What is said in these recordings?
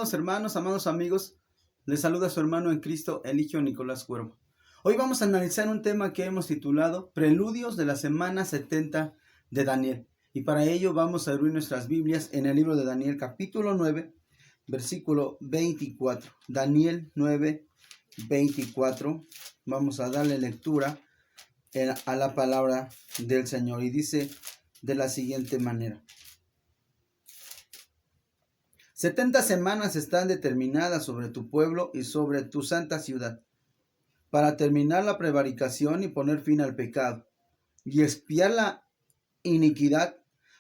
Hermanos, amados amigos, les saluda su hermano en Cristo, Eligio Nicolás Cuervo. Hoy vamos a analizar un tema que hemos titulado Preludios de la semana 70 de Daniel. Y para ello vamos a abrir nuestras Biblias en el libro de Daniel, capítulo 9, versículo 24. Daniel 9, 24. Vamos a darle lectura a la palabra del Señor. Y dice de la siguiente manera. 70 semanas están determinadas sobre tu pueblo y sobre tu santa ciudad, para terminar la prevaricación y poner fin al pecado, y expiar la iniquidad,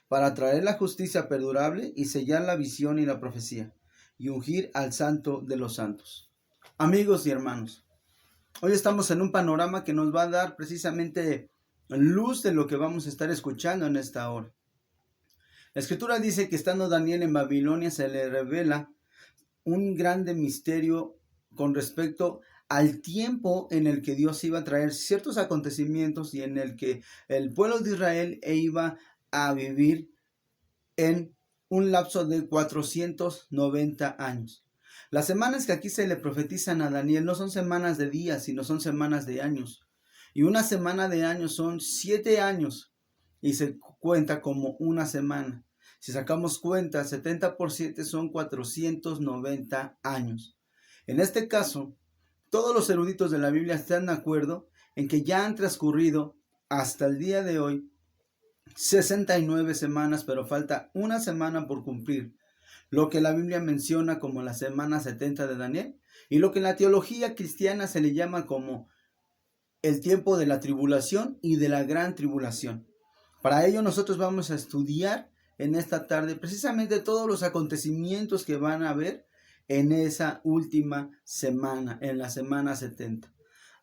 para traer la justicia perdurable y sellar la visión y la profecía, y ungir al santo de los santos. Amigos y hermanos, hoy estamos en un panorama que nos va a dar precisamente luz de lo que vamos a estar escuchando en esta hora. La escritura dice que estando Daniel en Babilonia se le revela un grande misterio con respecto al tiempo en el que Dios iba a traer ciertos acontecimientos y en el que el pueblo de Israel iba a vivir en un lapso de 490 años. Las semanas que aquí se le profetizan a Daniel no son semanas de días, sino son semanas de años. Y una semana de años son 7 años y se cuenta como una semana. Si sacamos cuenta, 70 por 7 son 490 años. En este caso, todos los eruditos de la Biblia están de acuerdo en que ya han transcurrido hasta el día de hoy 69 semanas, pero falta una semana por cumplir, lo que la Biblia menciona como la semana 70 de Daniel y lo que en la teología cristiana se le llama como el tiempo de la tribulación y de la gran tribulación. Para ello nosotros vamos a estudiar en esta tarde precisamente todos los acontecimientos que van a haber en esa última semana, en la semana 70.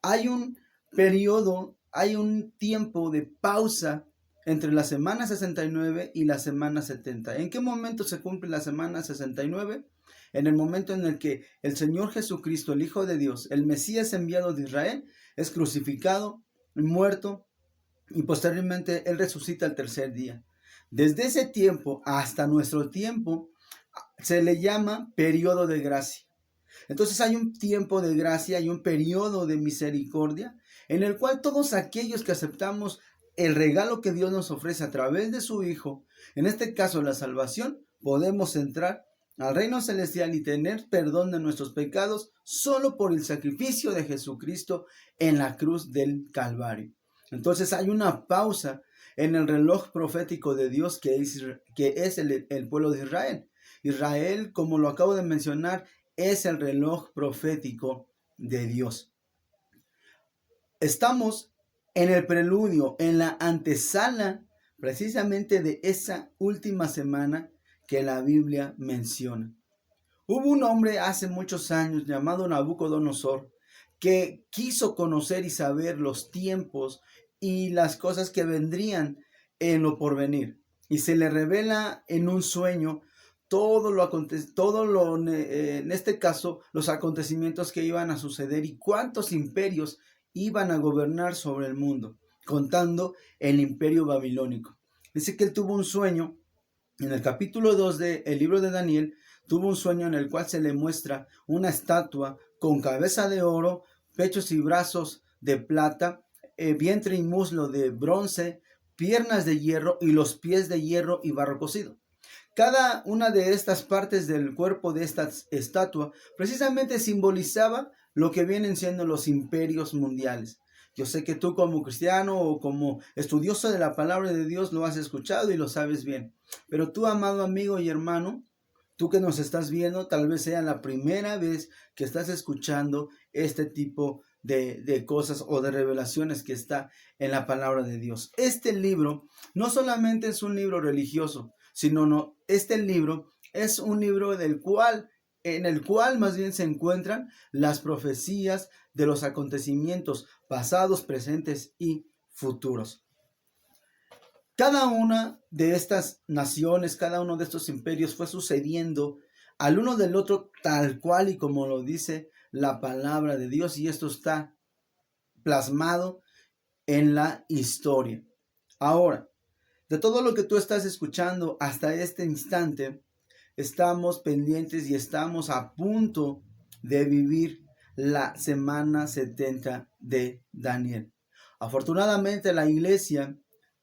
Hay un periodo, hay un tiempo de pausa entre la semana 69 y la semana 70. ¿En qué momento se cumple la semana 69? En el momento en el que el Señor Jesucristo, el Hijo de Dios, el Mesías enviado de Israel, es crucificado, muerto y posteriormente Él resucita el tercer día. Desde ese tiempo hasta nuestro tiempo se le llama periodo de gracia. Entonces hay un tiempo de gracia y un periodo de misericordia en el cual todos aquellos que aceptamos el regalo que Dios nos ofrece a través de su Hijo, en este caso la salvación, podemos entrar al reino celestial y tener perdón de nuestros pecados solo por el sacrificio de Jesucristo en la cruz del Calvario. Entonces hay una pausa en el reloj profético de Dios que es el pueblo de Israel. Israel, como lo acabo de mencionar, es el reloj profético de Dios. Estamos en el preludio, en la antesala precisamente de esa última semana que la Biblia menciona. Hubo un hombre hace muchos años llamado Nabucodonosor que quiso conocer y saber los tiempos y las cosas que vendrían en lo porvenir. Y se le revela en un sueño en este caso, los acontecimientos que iban a suceder y cuántos imperios iban a gobernar sobre el mundo, contando el imperio babilónico. Dice que él tuvo un sueño, en el capítulo 2 del libro de Daniel, tuvo un sueño en el cual se le muestra una estatua con cabeza de oro, pechos y brazos de plata, vientre y muslo de bronce, piernas de hierro y los pies de hierro y barro cocido. Cada una de estas partes del cuerpo de esta estatua precisamente simbolizaba lo que vienen siendo los imperios mundiales. Yo sé que tú como cristiano o como estudioso de la palabra de Dios lo has escuchado y lo sabes bien. Pero tú, amado amigo y hermano, tú que nos estás viendo, tal vez sea la primera vez que estás escuchando este tipo de cosas o de revelaciones que está en la palabra de Dios. Este libro no solamente es un libro religioso, sino este libro es un libro en el cual más bien se encuentran las profecías de los acontecimientos pasados, presentes y futuros. Cada una de estas naciones, cada uno de estos imperios fue sucediendo al uno del otro tal cual y como lo dice la palabra de Dios, y esto está plasmado en la historia. Ahora, de todo lo que tú estás escuchando hasta este instante, estamos pendientes y estamos a punto de vivir la semana 70 de Daniel. Afortunadamente la iglesia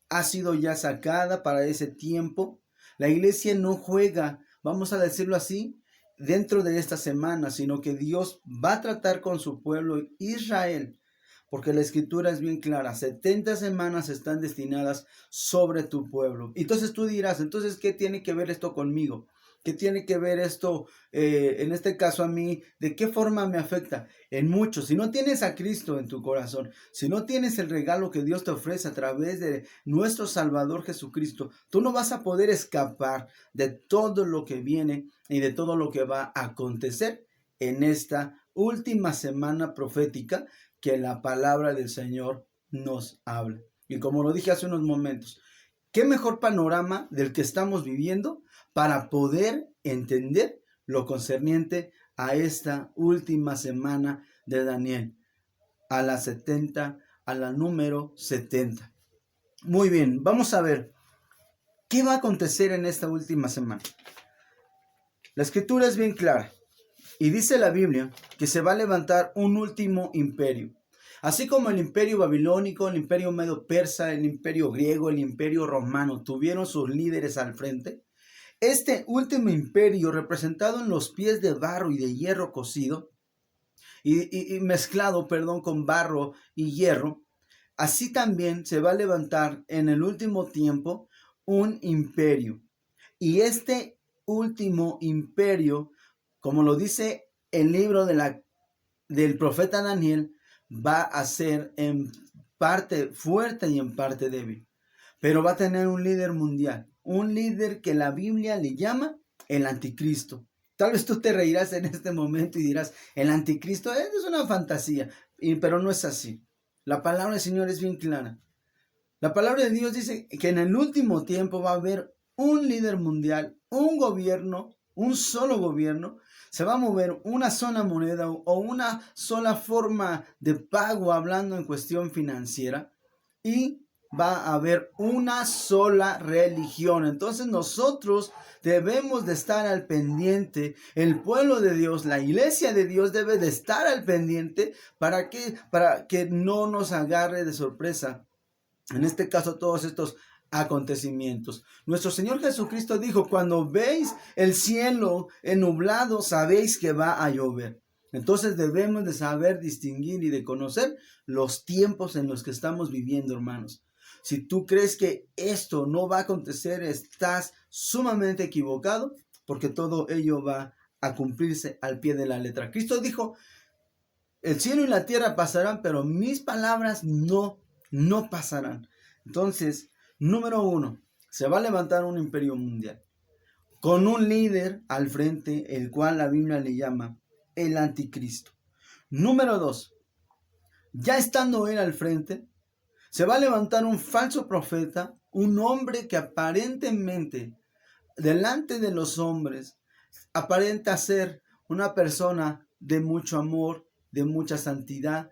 ha sido ya sacada para ese tiempo. La iglesia no juega, vamos a decirlo así, dentro de esta semana, sino que Dios va a tratar con su pueblo Israel, porque la escritura es bien clara, 70 semanas están destinadas sobre tu pueblo. Entonces tú dirás, entonces, ¿qué tiene que ver esto conmigo? ¿Qué tiene que ver esto, en este caso a mí? ¿De qué forma me afecta? En mucho. Si no tienes a Cristo en tu corazón, si no tienes el regalo que Dios te ofrece a través de nuestro Salvador Jesucristo, tú no vas a poder escapar de todo lo que viene y de todo lo que va a acontecer en esta última semana profética que la palabra del Señor nos habla. Y como lo dije hace unos momentos, ¿qué mejor panorama del que estamos viviendo para poder entender lo concerniente a esta última semana de Daniel, a la 70, a la número 70? Muy bien, vamos a ver qué va a acontecer en esta última semana. La escritura es bien clara y dice la Biblia que se va a levantar un último imperio. Así como el imperio babilónico, el imperio medo-persa, el imperio griego, el imperio romano tuvieron sus líderes al frente, este último imperio, representado en los pies de barro y de hierro cocido, y mezclado, con barro y hierro, así también se va a levantar en el último tiempo un imperio. Y este último imperio, como lo dice el libro del profeta Daniel, va a ser en parte fuerte y en parte débil. Pero va a tener un líder mundial, un líder que la Biblia le llama el anticristo. Tal vez tú te reirás en este momento y dirás, el anticristo es una fantasía, pero no es así. La palabra del Señor es bien clara. La palabra de Dios dice que en el último tiempo va a haber un líder mundial, un gobierno, un solo gobierno. Se va a mover una sola moneda o una sola forma de pago, hablando en cuestión financiera, y va a haber una sola religión. Entonces nosotros debemos de estar al pendiente. El pueblo de Dios, la iglesia de Dios debe de estar al pendiente para que no nos agarre de sorpresa, en este caso, todos estos acontecimientos. Nuestro Señor Jesucristo dijo, cuando veis el cielo nublado, sabéis que va a llover. Entonces debemos de saber distinguir y de conocer los tiempos en los que estamos viviendo, hermanos. Si tú crees que esto no va a acontecer, estás sumamente equivocado, porque todo ello va a cumplirse al pie de la letra. Cristo dijo, el cielo y la tierra pasarán, pero mis palabras no pasarán. Entonces, número 1, se va a levantar un imperio mundial con un líder al frente, el cual la Biblia le llama el anticristo. Número 2, ya estando él al frente, se va a levantar un falso profeta, un hombre que aparentemente, delante de los hombres, aparenta ser una persona de mucho amor, de mucha santidad,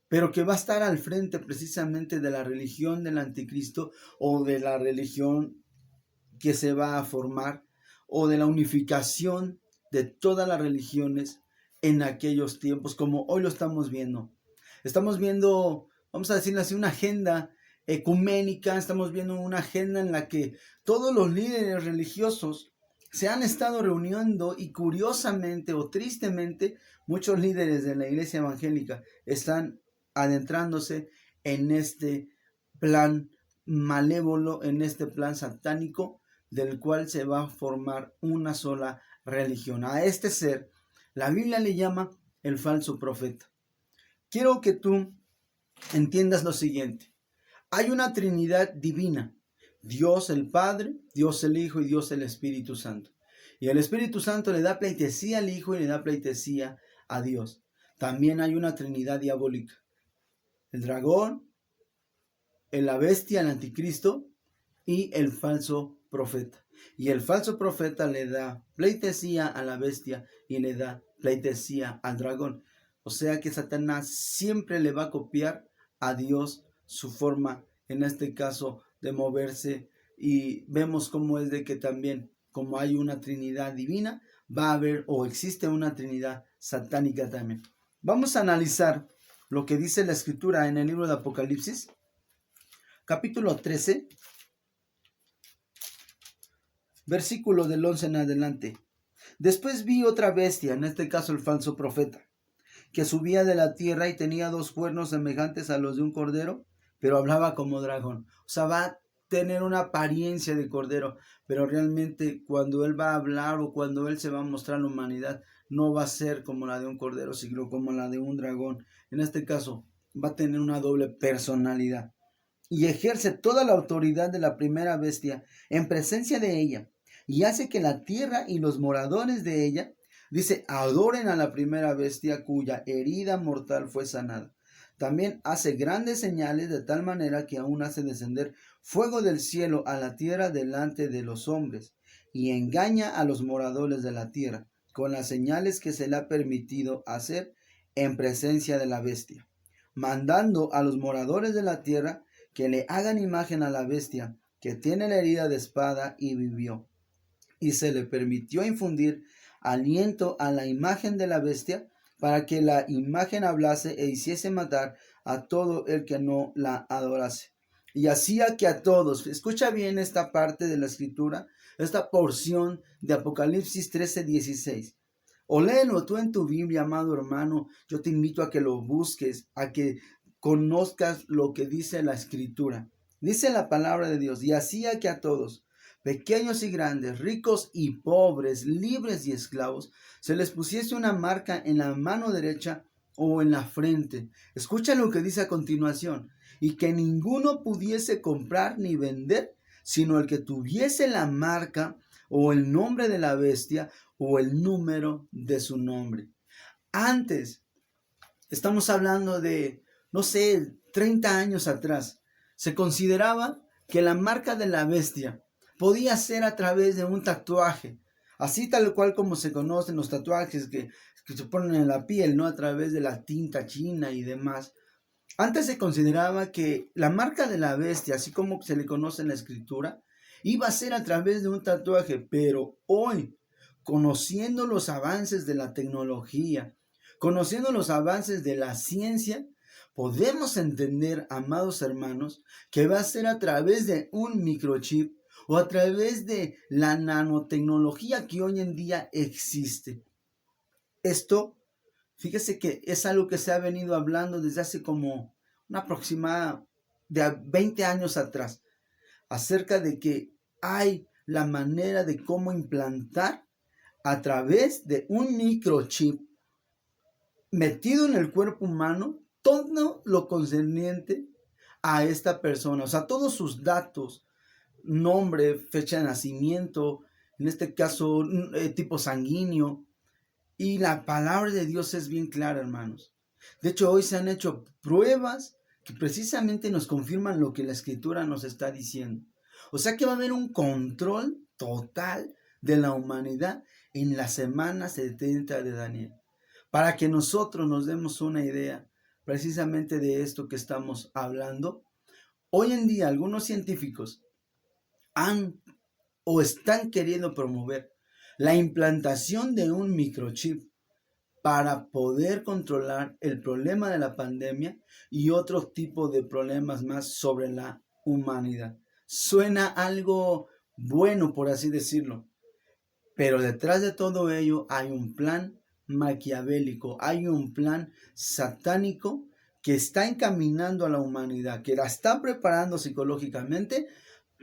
pero que va a estar al frente precisamente de la religión del anticristo, o de la religión que se va a formar, o de la unificación de todas las religiones en aquellos tiempos, como hoy lo estamos viendo. Estamos viendo, vamos a decirlo así, una agenda ecuménica, estamos viendo una agenda en la que todos los líderes religiosos se han estado reuniendo, y curiosamente o tristemente muchos líderes de la iglesia evangélica están adentrándose en este plan malévolo, en este plan satánico, del cual se va a formar una sola religión. A este ser la Biblia le llama el falso profeta. Quiero que tú entiendas lo siguiente. Hay una Trinidad divina: Dios el Padre, Dios el Hijo y Dios el Espíritu Santo. Y el Espíritu Santo le da pleitesía al Hijo y le da pleitesía a Dios. También hay una Trinidad diabólica: el dragón, la bestia, el anticristo, y el falso profeta. Y el falso profeta le da pleitesía a la bestia y le da pleitesía al dragón. O sea que Satanás siempre le va a copiar a Dios su forma, en este caso, de moverse. Y vemos cómo es de que también como hay una Trinidad divina, va a haber o existe una Trinidad satánica también. Vamos a analizar lo que dice la Escritura en el libro de Apocalipsis, capítulo 13, versículo del 11 en adelante. Después vi otra bestia, en este caso el falso profeta, que subía de la tierra y tenía 2 cuernos semejantes a los de un cordero, pero hablaba como dragón. O sea, va a tener una apariencia de cordero, pero realmente cuando él va a hablar o cuando él se va a mostrar a la humanidad, no va a ser como la de un cordero, sino como la de un dragón. En este caso, va a tener una doble personalidad. Y ejerce toda la autoridad de la primera bestia en presencia de ella, y hace que la tierra y los moradores de ella, dice, adoren a la primera bestia cuya herida mortal fue sanada. También hace grandes señales de tal manera que aún hace descender fuego del cielo a la tierra delante de los hombres, y engaña a los moradores de la tierra con las señales que se le ha permitido hacer en presencia de la bestia, mandando a los moradores de la tierra que le hagan imagen a la bestia que tiene la herida de espada y vivió. Y se le permitió infundir aliento a la imagen de la bestia para que la imagen hablase e hiciese matar a todo el que no la adorase. Y hacía que a todos, escucha bien esta parte de la escritura, esta porción de Apocalipsis 13:16. O léelo tú en tu Biblia, amado hermano. Yo te invito a que lo busques, a que conozcas lo que dice la escritura. Dice la palabra de Dios, y hacía que a todos, pequeños y grandes, ricos y pobres, libres y esclavos, se les pusiese una marca en la mano derecha o en la frente. Escucha lo que dice a continuación, y que ninguno pudiese comprar ni vender, sino el que tuviese la marca o el nombre de la bestia o el número de su nombre. Antes, estamos hablando de, no sé, 30 años atrás, se consideraba que la marca de la bestia podía ser a través de un tatuaje, así tal cual como se conocen los tatuajes que se ponen en la piel, ¿no? A través de la tinta china y demás. Antes se consideraba que la marca de la bestia, así como se le conoce en la escritura, iba a ser a través de un tatuaje, pero hoy, conociendo los avances de la tecnología, conociendo los avances de la ciencia, podemos entender, amados hermanos, que va a ser a través de un microchip o a través de la nanotecnología que hoy en día existe. Esto, fíjese que es algo que se ha venido hablando desde hace como una aproximada de 20 años atrás, acerca de que hay la manera de cómo implantar a través de un microchip metido en el cuerpo humano todo lo concerniente a esta persona, o sea, todos sus datos, nombre, fecha de nacimiento, en este caso tipo sanguíneo. Y la palabra de Dios es bien clara, hermanos. De hecho, hoy se han hecho pruebas que precisamente nos confirman lo que la escritura nos está diciendo. O sea que va a haber un control total de la humanidad en la semana 70 de Daniel. Para que nosotros nos demos una idea precisamente de esto que estamos hablando, hoy en día algunos científicos han o están queriendo promover la implantación de un microchip para poder controlar el problema de la pandemia y otro tipo de problemas más sobre la humanidad. Suena algo bueno, por así decirlo, pero detrás de todo ello hay un plan maquiavélico, hay un plan satánico que está encaminando a la humanidad, que la está preparando psicológicamente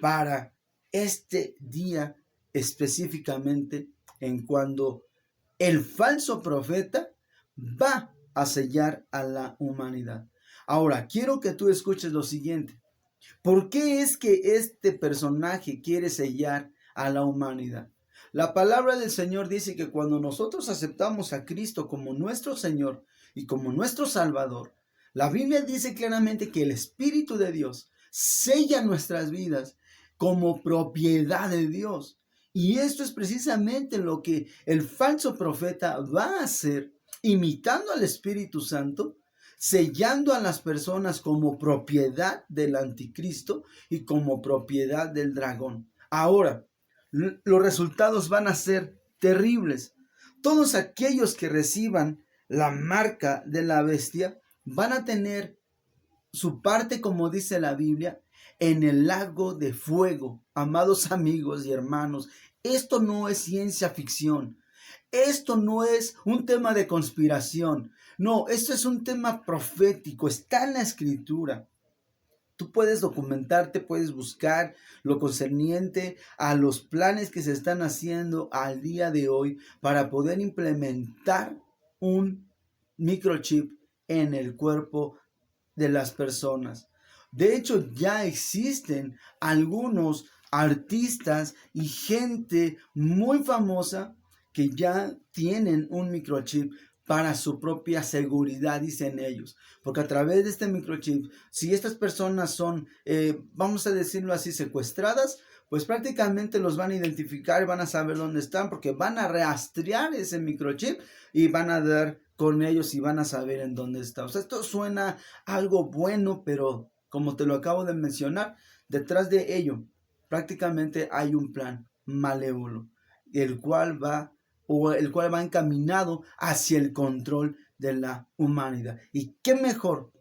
para este día específicamente, en cuando el falso profeta va a sellar a la humanidad. Ahora, quiero que tú escuches lo siguiente. ¿Por qué es que este personaje quiere sellar a la humanidad? La palabra del Señor dice que cuando nosotros aceptamos a Cristo como nuestro Señor y como nuestro Salvador, la Biblia dice claramente que el Espíritu de Dios sella nuestras vidas como propiedad de Dios. Y esto es precisamente lo que el falso profeta va a hacer, imitando al Espíritu Santo, sellando a las personas como propiedad del anticristo y como propiedad del dragón. Ahora, los resultados van a ser terribles. Todos aquellos que reciban la marca de la bestia van a tener su parte, como dice la Biblia, en el lago de fuego. Amados amigos y hermanos, esto no es ciencia ficción. Esto no es un tema de conspiración. No, esto es un tema profético. Está en la escritura. Tú puedes documentarte, puedes buscar lo concerniente a los planes que se están haciendo al día de hoy para poder implementar un microchip en el cuerpo de las personas. De hecho, ya existen algunos artistas y gente muy famosa que ya tienen un microchip para su propia seguridad, dicen ellos. Porque a través de este microchip, si estas personas son, vamos a decirlo así, secuestradas, pues prácticamente los van a identificar y van a saber dónde están, porque van a rastrear ese microchip y van a dar con ellos y van a saber en dónde está. O sea, esto suena algo bueno, pero como te lo acabo de mencionar, detrás de ello prácticamente hay un plan malévolo, el cual va encaminado hacia el control de la humanidad. Y qué mejor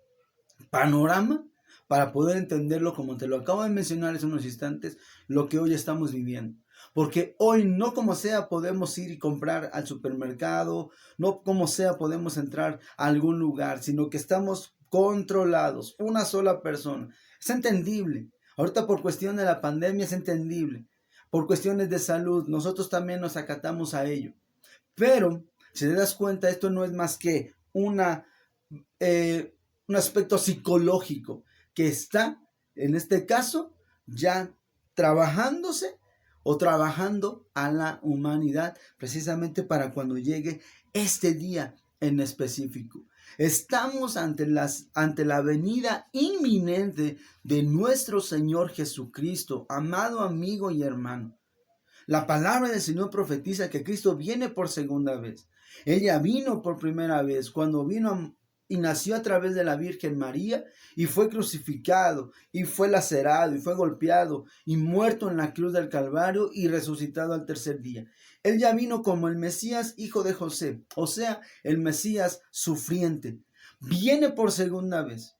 panorama para poder entenderlo, como te lo acabo de mencionar hace unos instantes, lo que hoy estamos viviendo. Porque hoy no como sea podemos ir y comprar al supermercado, no como sea podemos entrar a algún lugar, sino que estamos controlados, una sola persona. Es entendible. Ahorita por cuestión de la pandemia es entendible. Por cuestiones de salud, nosotros también nos acatamos a ello. Pero, si te das cuenta, esto no es más que un aspecto psicológico que está, en este caso, ya trabajándose o trabajando a la humanidad precisamente para cuando llegue este día en específico. Estamos ante la venida inminente de nuestro Señor Jesucristo, amado amigo y hermano. La palabra del Señor profetiza que Cristo viene por segunda vez. Ella vino por primera vez cuando y nació a través de la Virgen María y fue crucificado y fue lacerado y fue golpeado y muerto en la cruz del Calvario y resucitado al tercer día. Él ya vino como el Mesías hijo de José, o sea, el Mesías sufriente. Viene por segunda vez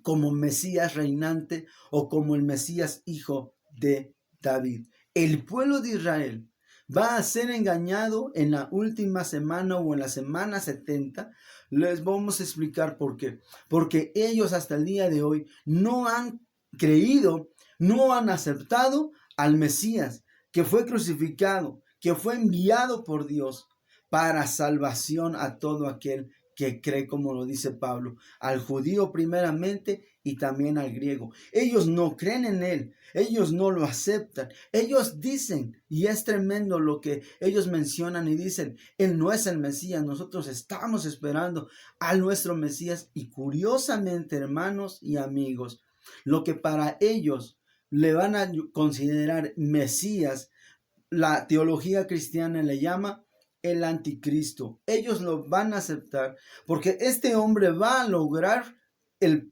como Mesías reinante o como el Mesías hijo de David. El pueblo de Israel va a ser engañado en la última semana o en la semana 70. Les vamos a explicar por qué. Porque ellos hasta el día de hoy no han creído, no han aceptado al Mesías que fue crucificado, que fue enviado por Dios para salvación a todo aquel que cree, como lo dice Pablo, al judío primeramente y también al griego. Ellos no creen en él, ellos no lo aceptan. Ellos dicen, y es tremendo lo que ellos mencionan y dicen, él no es el Mesías, nosotros estamos esperando a nuestro Mesías. Y curiosamente, hermanos y amigos, lo que para ellos le van a considerar Mesías, la teología cristiana le llama el anticristo. Ellos lo van a aceptar porque este hombre va a lograr el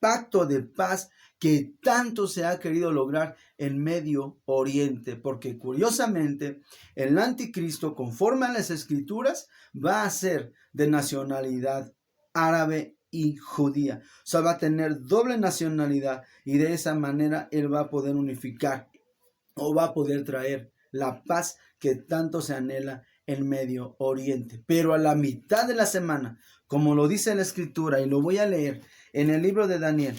pacto de paz que tanto se ha querido lograr en Medio Oriente, porque curiosamente el anticristo, conforme a las escrituras, va a ser de nacionalidad árabe y judía. O sea, va a tener doble nacionalidad y de esa manera él va a poder unificar o va a poder traer la paz que tanto se anhela en Medio Oriente. Pero a la mitad de la semana, como lo dice la escritura, y lo voy a leer en el libro de Daniel,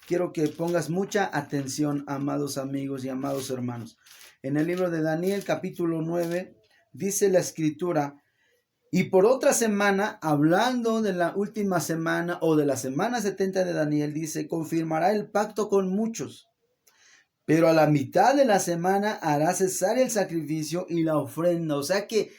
quiero que pongas mucha atención, amados amigos y amados hermanos. En el libro de Daniel, capítulo 9, dice la escritura: y por otra semana, hablando de la última semana o de la semana 70 de Daniel, dice: confirmará el pacto con muchos, pero a la mitad de la semana hará cesar el sacrificio y la ofrenda. O sea que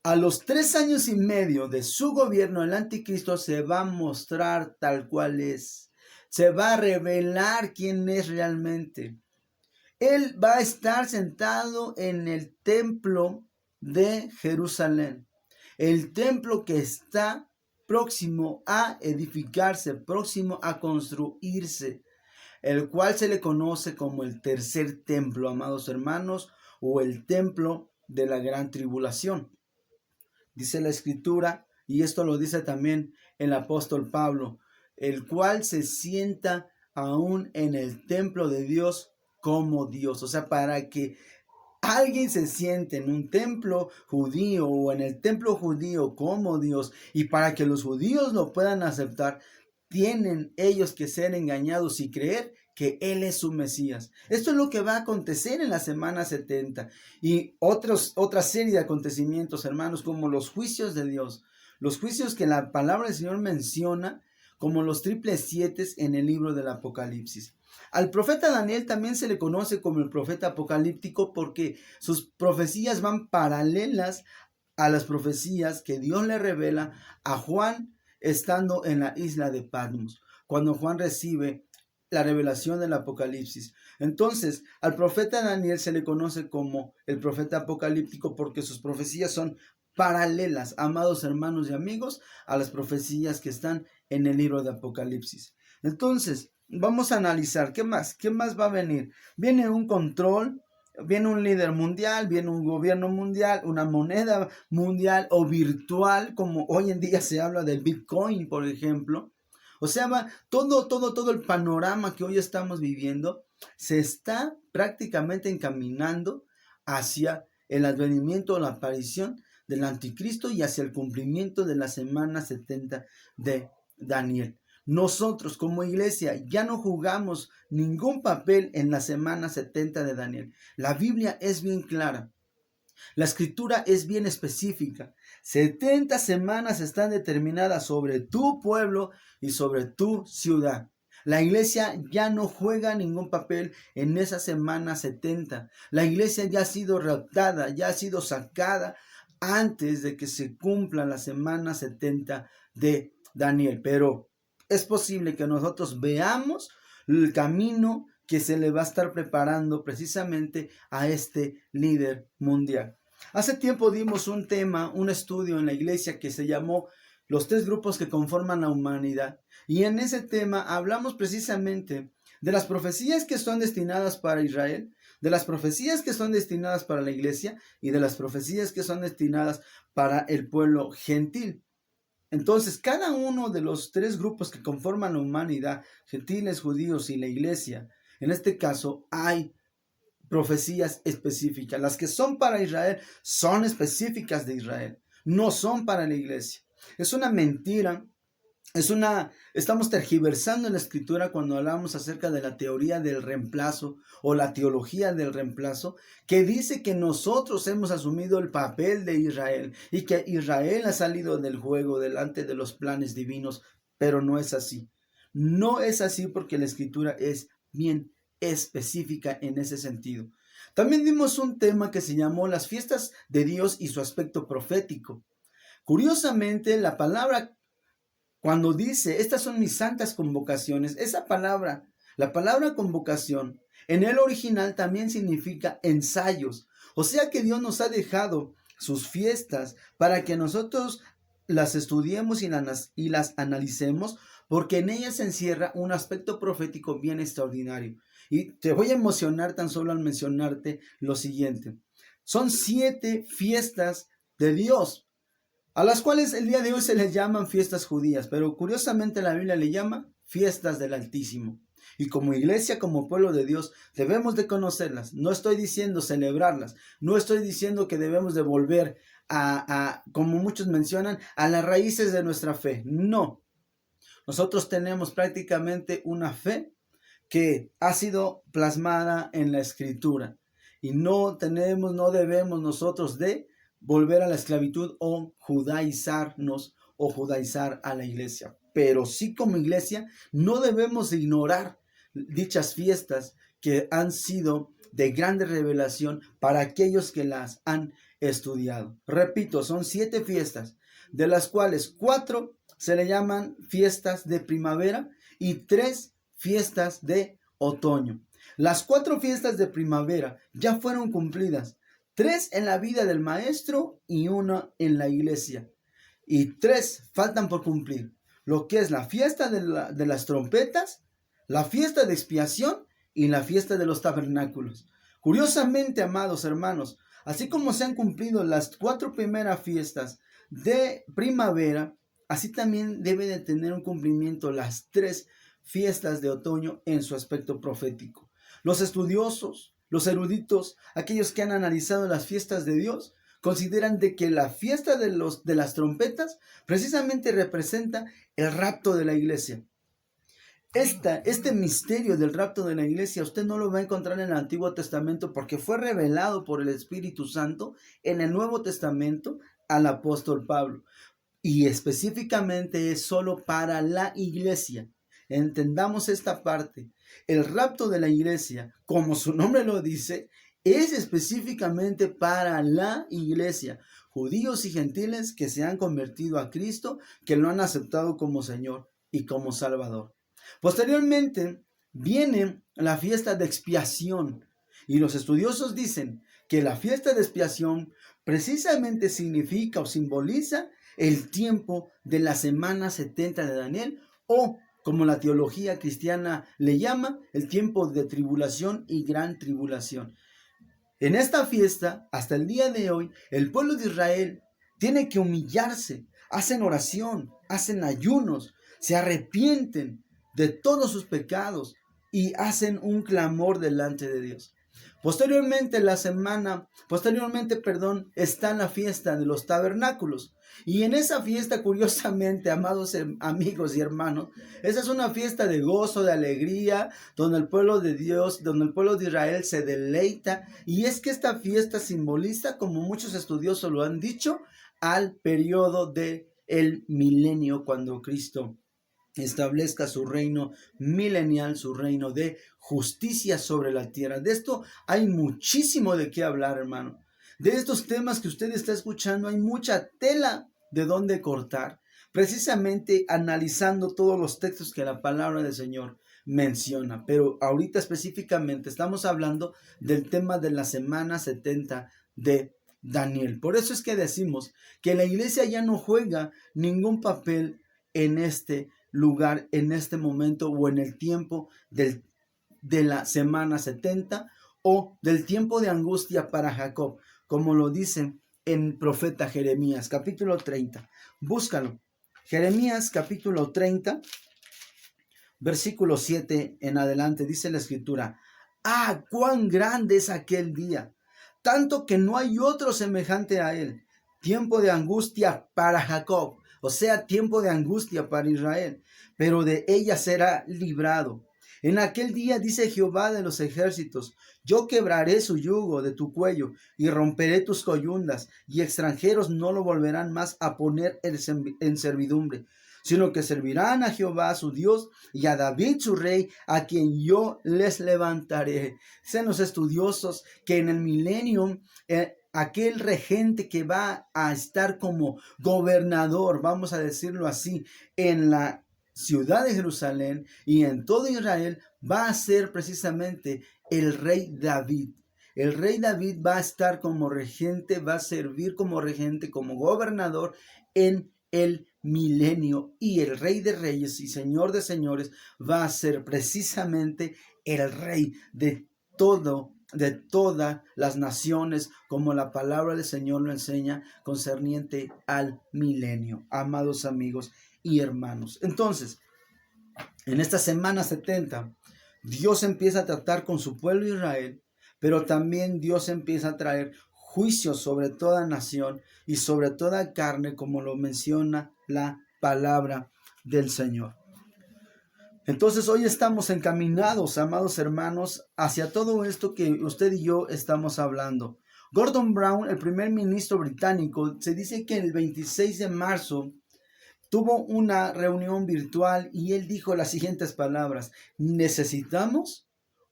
a los 3 años y medio de su gobierno, el anticristo se va a mostrar tal cual es. Se va a revelar quién es realmente. Él va a estar sentado en el templo de Jerusalén. El templo que está próximo a edificarse, próximo a construirse. el cual se le conoce como el tercer templo, amados hermanos, o el templo de la gran tribulación. Dice la Escritura, y esto lo dice también el apóstol Pablo, el cual se sienta aún en el templo de Dios como Dios. O sea, para que alguien se siente en un templo judío o en el templo judío como Dios, y para que los judíos lo puedan aceptar, tienen ellos que ser engañados y creer que Él es su Mesías. Esto es lo que va a acontecer en la semana 70 y otra serie de acontecimientos, hermanos, como los juicios de Dios, los juicios que la palabra del Señor menciona como los triples siete en el libro del Apocalipsis. Al profeta Daniel también se le conoce como el profeta apocalíptico porque sus profecías van paralelas a las profecías que Dios le revela a Juan estando en la isla de Patmos, cuando Juan recibe la revelación del Apocalipsis. Entonces, al profeta Daniel se le conoce como el profeta apocalíptico porque sus profecías son paralelas, amados hermanos y amigos, a las profecías que están en el libro de Apocalipsis. Entonces, vamos a analizar, ¿qué más va a venir? Viene un control, viene un líder mundial, viene un gobierno mundial, una moneda mundial o virtual, como hoy en día se habla del Bitcoin, por ejemplo. O sea, va todo el panorama que hoy estamos viviendo se está prácticamente encaminando hacia el advenimiento o la aparición del anticristo y hacia el cumplimiento de la semana 70 de Daniel. Nosotros como iglesia ya no jugamos ningún papel en la semana 70 de Daniel. La Biblia es bien clara. La escritura es bien específica. 70 semanas están determinadas sobre tu pueblo y sobre tu ciudad. La iglesia ya no juega ningún papel en esa semana 70. La iglesia ya ha sido raptada, ya ha sido sacada antes de que se cumpla la semana 70 de Daniel. Pero es posible que nosotros veamos el camino que se le va a estar preparando precisamente a este líder mundial. Hace tiempo dimos un estudio en la iglesia que se llamó Los tres grupos que conforman la humanidad. Y en ese tema hablamos precisamente de las profecías que son destinadas para Israel, de las profecías que son destinadas para la iglesia y de las profecías que son destinadas para el pueblo gentil. Entonces, cada uno de los tres grupos que conforman la humanidad, gentiles, judíos y la iglesia, en este caso hay profecías específicas. Las que son para Israel son específicas de Israel, no son para la iglesia. Es una mentira. Estamos tergiversando en la escritura cuando hablamos acerca de la teoría del reemplazo o la teología del reemplazo, que dice que nosotros hemos asumido el papel de Israel y que Israel ha salido del juego delante de los planes divinos, pero no es así. No es así porque la escritura es bien específica en ese sentido. También dimos un tema que se llamó las fiestas de Dios y su aspecto profético. Curiosamente, la palabra cuando dice, estas son mis santas convocaciones, esa palabra, la palabra convocación, en el original también significa ensayos. O sea que Dios nos ha dejado sus fiestas para que nosotros las estudiemos y las analicemos, porque en ellas se encierra un aspecto profético bien extraordinario. Y te voy a emocionar tan solo al mencionarte lo siguiente. Son 7 fiestas de Dios, a las cuales el día de hoy se les llaman fiestas judías, pero curiosamente la Biblia le llama fiestas del Altísimo. Y como iglesia, como pueblo de Dios, debemos de conocerlas. No estoy diciendo celebrarlas, no estoy diciendo que debemos de volver como muchos mencionan, a las raíces de nuestra fe. No, nosotros tenemos prácticamente una fe que ha sido plasmada en la Escritura. Y no debemos nosotros de volver a la esclavitud o judaizarnos o judaizar a la iglesia. Pero sí, como iglesia no debemos ignorar dichas fiestas que han sido de grande revelación para aquellos que las han estudiado. Repito, son 7 fiestas, de las cuales 4 se le llaman fiestas de primavera y 3 fiestas de otoño. Las 4 fiestas de primavera ya fueron cumplidas. 3 en la vida del maestro y 1 en la iglesia. Y 3 faltan por cumplir. Lo que es la fiesta de las trompetas, la fiesta de expiación y la fiesta de los tabernáculos. Curiosamente, amados hermanos, así como se han cumplido las 4 primeras fiestas de primavera, así también debe de tener un cumplimiento las 3 fiestas de otoño en su aspecto profético. Los estudiosos, los eruditos, aquellos que han analizado las fiestas de Dios, consideran de que la fiesta de las trompetas precisamente representa el rapto de la iglesia. Este misterio del rapto de la iglesia usted no lo va a encontrar en el Antiguo Testamento porque fue revelado por el Espíritu Santo en el Nuevo Testamento al apóstol Pablo. Y específicamente es solo para la iglesia. Entendamos esta parte. El rapto de la iglesia, como su nombre lo dice, es específicamente para la iglesia. Judíos y gentiles que se han convertido a Cristo, que lo han aceptado como Señor y como Salvador. Posteriormente viene la fiesta de expiación. Y los estudiosos dicen que la fiesta de expiación precisamente significa o simboliza el tiempo de la semana 70 de Daniel, o como la teología cristiana le llama, el tiempo de tribulación y gran tribulación. En esta fiesta, hasta el día de hoy, el pueblo de Israel tiene que humillarse, hacen oración, hacen ayunos, se arrepienten de todos sus pecados y hacen un clamor delante de Dios. Posteriormente, está la fiesta de los tabernáculos. Y en esa fiesta, curiosamente, amados amigos y hermanos, esa es una fiesta de gozo, de alegría, donde el pueblo de Dios, donde el pueblo de Israel se deleita. Y es que esta fiesta simboliza, como muchos estudiosos lo han dicho, al periodo del milenio, cuando Cristo establezca su reino milenial, su reino de justicia sobre la tierra. De esto hay muchísimo de qué hablar, hermano. De estos temas que usted está escuchando hay mucha tela de dónde cortar, precisamente analizando todos los textos que la palabra del Señor menciona. Pero ahorita específicamente estamos hablando del tema de la semana 70 de Daniel. Por eso es que decimos que la iglesia ya no juega ningún papel en este lugar, en este momento o en el tiempo de la semana 70 o del tiempo de angustia para Jacob, como lo dice en profeta Jeremías capítulo 30. Búscalo. Jeremías capítulo 30, versículo 7 en adelante, dice la escritura: ¡Ah, cuán grande es aquel día! Tanto que no hay otro semejante a él. Tiempo de angustia para Jacob, o sea, tiempo de angustia para Israel, pero de ella será librado. En aquel día, dice Jehová de los ejércitos: yo quebraré su yugo de tu cuello y romperé tus coyundas, y extranjeros no lo volverán más a poner en servidumbre, sino que servirán a Jehová su Dios y a David su rey, a quien yo les levantaré. Dicen los estudiosos que en el milenio aquel regente que va a estar como gobernador, vamos a decirlo así, en la ciudad de Jerusalén y en todo Israel, va a ser precisamente el rey David. El rey David va a estar como regente, va a servir como regente, como gobernador en el milenio, y el rey de reyes y señor de señores va a ser precisamente el rey de todas las naciones, como la palabra del Señor lo enseña concerniente al milenio, amados amigos y hermanos. Entonces, en esta semana 70, Dios empieza a tratar con su pueblo Israel, pero también Dios empieza a traer juicio sobre toda nación y sobre toda carne, como lo menciona la palabra del Señor. Entonces hoy estamos encaminados, amados hermanos, hacia todo esto que usted y yo estamos hablando. Gordon Brown, el primer ministro británico, se dice que el 26 de marzo tuvo una reunión virtual y él dijo las siguientes palabras: necesitamos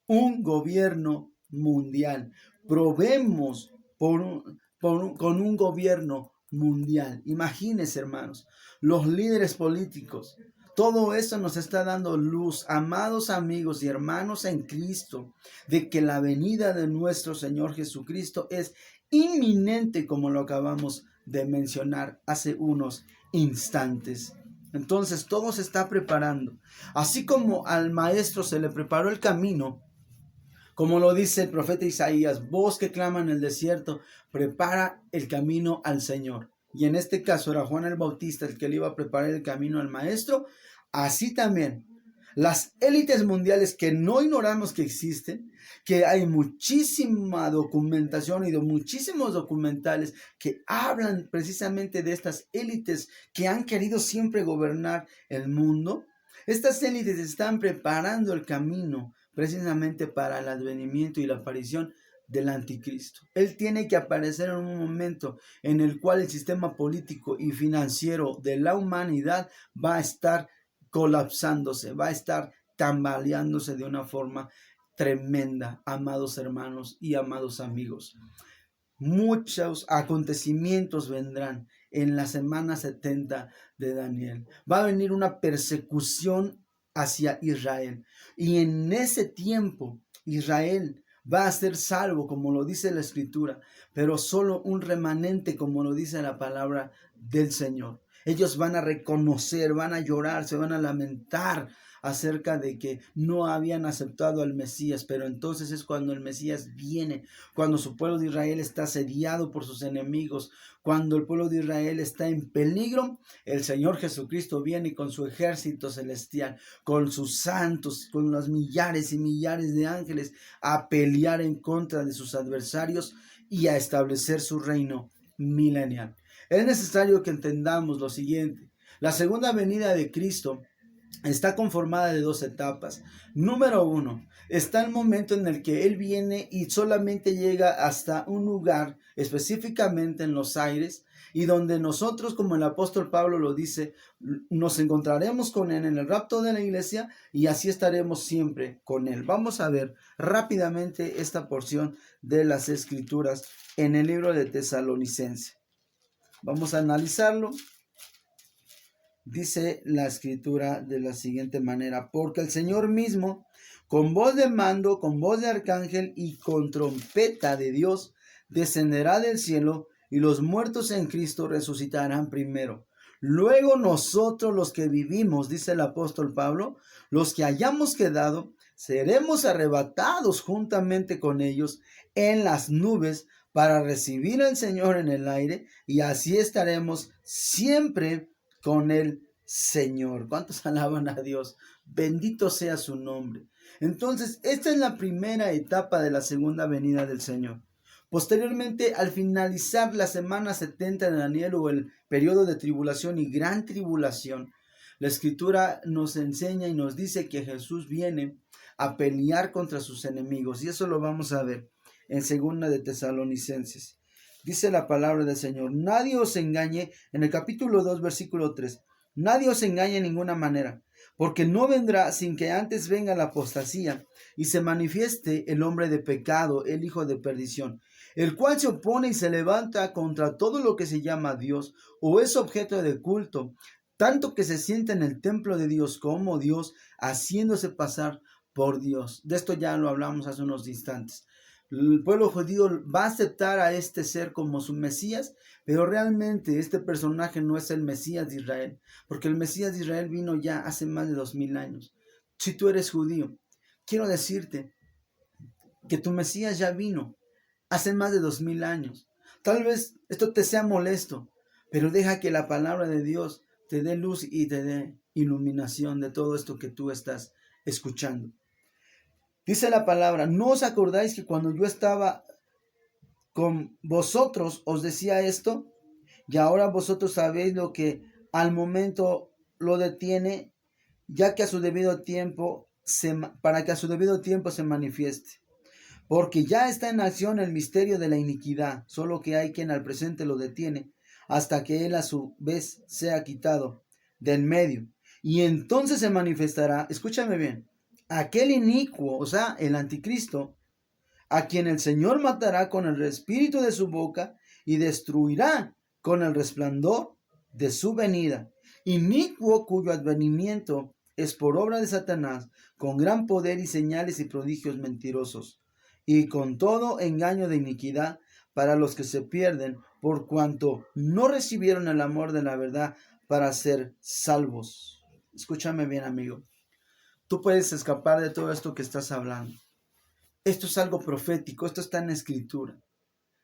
un gobierno mundial. Probemos con un gobierno mundial. Imagínense, hermanos, los líderes políticos. Todo eso nos está dando luz, amados amigos y hermanos en Cristo, de que la venida de nuestro Señor Jesucristo es inminente, como lo acabamos de mencionar hace unos instantes. Entonces todo se está preparando. Así como al maestro se le preparó el camino, como lo dice el profeta Isaías, voz que clama en el desierto, prepara el camino al Señor. Y en este caso era Juan el Bautista el que le iba a preparar el camino al maestro. Así también las élites mundiales, que no ignoramos que existen, que hay muchísima documentación y de muchísimos documentales que hablan precisamente de estas élites que han querido siempre gobernar el mundo. Estas élites están preparando el camino precisamente para el advenimiento y la aparición del anticristo. Él tiene que aparecer en un momento en el cual el sistema político y financiero de la humanidad va a estar colapsándose, va a estar tambaleándose de una forma tremenda, amados hermanos y amados amigos. Muchos acontecimientos vendrán en la semana 70 de Daniel. Va a venir una persecución hacia Israel. Y en ese tiempo Israel va a ser salvo, como lo dice la Escritura, pero solo un remanente, como lo dice la palabra del Señor. Ellos van a reconocer, van a llorar, se van a lamentar acerca de que no habían aceptado al Mesías, pero entonces es cuando el Mesías viene, cuando su pueblo de Israel está asediado por sus enemigos, cuando el pueblo de Israel está en peligro, el Señor Jesucristo viene con su ejército celestial, con sus santos, con los millares y millares de ángeles, a pelear en contra de sus adversarios y a establecer su reino milenial. Es necesario que entendamos lo siguiente: la segunda venida de Cristo está conformada de dos etapas. Número uno, está el momento en el que Él viene y solamente llega hasta un lugar, específicamente en los aires, y donde nosotros, como el apóstol Pablo lo dice, nos encontraremos con Él en el rapto de la iglesia y así estaremos siempre con Él. Vamos a ver rápidamente esta porción de las Escrituras en el libro de Tesalonicenses. Vamos a analizarlo. Dice la Escritura de la siguiente manera: porque el Señor mismo, con voz de mando, con voz de arcángel y con trompeta de Dios, descenderá del cielo, y los muertos en Cristo resucitarán primero. Luego nosotros, los que vivimos, dice el apóstol Pablo, los que hayamos quedado, seremos arrebatados juntamente con ellos en las nubes para recibir al Señor en el aire, y así estaremos siempre con el Señor. ¿Cuántos alaban a Dios? Bendito sea su nombre. Entonces, esta es la primera etapa de la segunda venida del Señor. Posteriormente, al finalizar la semana 70 de Daniel, o el periodo de tribulación y gran tribulación, la Escritura nos enseña y nos dice que Jesús viene a pelear contra sus enemigos, y eso lo vamos a ver en segunda de Tesalonicenses. Dice la palabra del Señor: nadie os engañe, en el capítulo 2, versículo 3, nadie os engañe en ninguna manera, porque no vendrá sin que antes venga la apostasía y se manifieste el hombre de pecado, el hijo de perdición, el cual se opone y se levanta contra todo lo que se llama Dios o es objeto de culto, tanto que se sienta en el templo de Dios como Dios, haciéndose pasar por Dios. De esto ya lo hablamos hace unos instantes. El pueblo judío va a aceptar a este ser como su Mesías, pero realmente este personaje no es el Mesías de Israel, porque el Mesías de Israel vino ya hace más de 2000 años. Si tú eres judío, quiero decirte que tu Mesías ya vino hace más de 2000 años. Tal vez esto te sea molesto, pero deja que la palabra de Dios te dé luz y te dé iluminación de todo esto que tú estás escuchando. Dice la palabra: ¿no os acordáis que cuando yo estaba con vosotros os decía esto? Y ahora vosotros sabéis lo que al momento lo detiene, ya que a su debido tiempo para que a su debido tiempo se manifieste. Porque ya está en acción el misterio de la iniquidad, solo que hay quien al presente lo detiene, hasta que él a su vez sea quitado de en medio. Y entonces se manifestará, escúchame bien, aquel inicuo, o sea, el anticristo, a quien el Señor matará con el espíritu de su boca y destruirá con el resplandor de su venida. Inicuo cuyo advenimiento es por obra de Satanás, con gran poder y señales y prodigios mentirosos, y con todo engaño de iniquidad para los que se pierden, por cuanto no recibieron el amor de la verdad para ser salvos. Escúchame bien, amigo. Tú puedes escapar de todo esto que estás hablando. Esto es algo profético, esto está en la Escritura.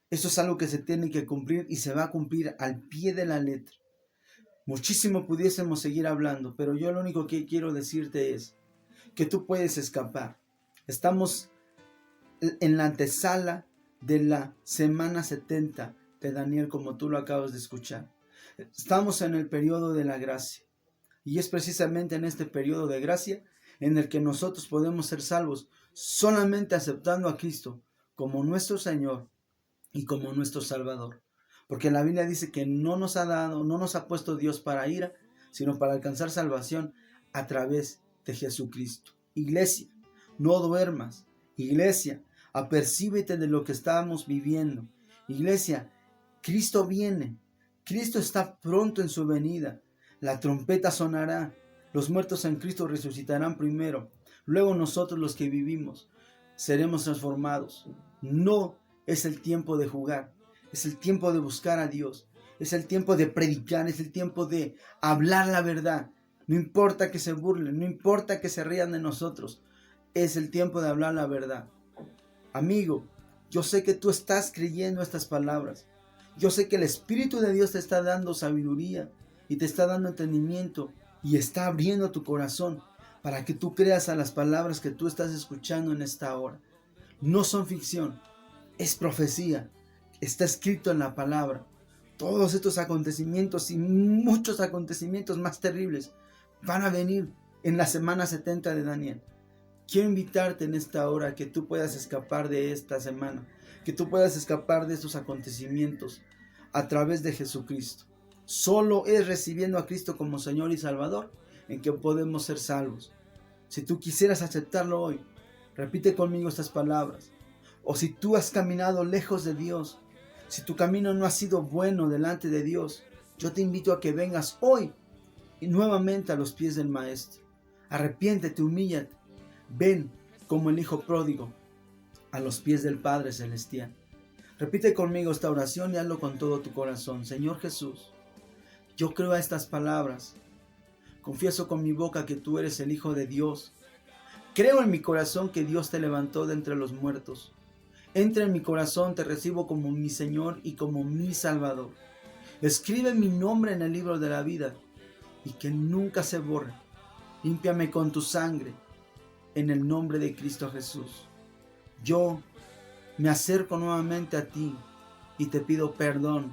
Esto es algo que se tiene que cumplir y se va a cumplir al pie de la letra. Muchísimo pudiésemos seguir hablando, pero yo lo único que quiero decirte es que tú puedes escapar. Estamos en la antesala de la semana 70 de Daniel, como tú lo acabas de escuchar. Estamos en el periodo de la gracia. Y es precisamente en este periodo de gracia en el que nosotros podemos ser salvos solamente aceptando a Cristo como nuestro Señor y como nuestro Salvador. Porque la Biblia dice que no nos ha puesto Dios para ira, sino para alcanzar salvación a través de Jesucristo. Iglesia, no duermas. Iglesia, apercíbete de lo que estamos viviendo. Iglesia, Cristo viene. Cristo está pronto en su venida. La trompeta sonará. Los muertos en Cristo resucitarán primero. Luego nosotros los que vivimos seremos transformados. No es el tiempo de jugar. Es el tiempo de buscar a Dios. Es el tiempo de predicar. Es el tiempo de hablar la verdad. No importa que se burlen. No importa que se rían de nosotros. Es el tiempo de hablar la verdad. Amigo, yo sé que tú estás creyendo estas palabras. Yo sé que el Espíritu de Dios te está dando sabiduría y te está dando entendimiento y está abriendo tu corazón para que tú creas a las palabras que tú estás escuchando en esta hora. No son ficción, es profecía. Está escrito en la palabra. Todos estos acontecimientos y muchos acontecimientos más terribles van a venir en la semana 70 de Daniel. Quiero invitarte en esta hora a que tú puedas escapar de esta semana, que tú puedas escapar de estos acontecimientos a través de Jesucristo. Solo es recibiendo a Cristo como Señor y Salvador en que podemos ser salvos. Si tú quisieras aceptarlo hoy, repite conmigo estas palabras. O si tú has caminado lejos de Dios, si tu camino no ha sido bueno delante de Dios, yo te invito a que vengas hoy y nuevamente a los pies del Maestro. Arrepiéntete, humíllate. Ven como el Hijo pródigo a los pies del Padre Celestial. Repite conmigo esta oración y hazlo con todo tu corazón. Señor Jesús, yo creo a estas palabras. Confieso con mi boca que tú eres el Hijo de Dios. Creo en mi corazón que Dios te levantó de entre los muertos. Entra en mi corazón, te recibo como mi Señor y como mi Salvador. Escribe mi nombre en el libro de la vida y que nunca se borre. Límpiame con tu sangre en el nombre de Cristo Jesús. Yo me acerco nuevamente a ti y te pido perdón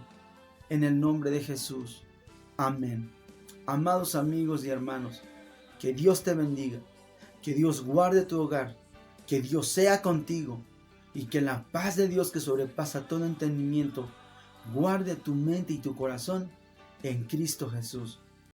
en el nombre de Jesús. Amén. Amados amigos y hermanos, que Dios te bendiga, que Dios guarde tu hogar, que Dios sea contigo y que la paz de Dios que sobrepasa todo entendimiento guarde tu mente y tu corazón en Cristo Jesús.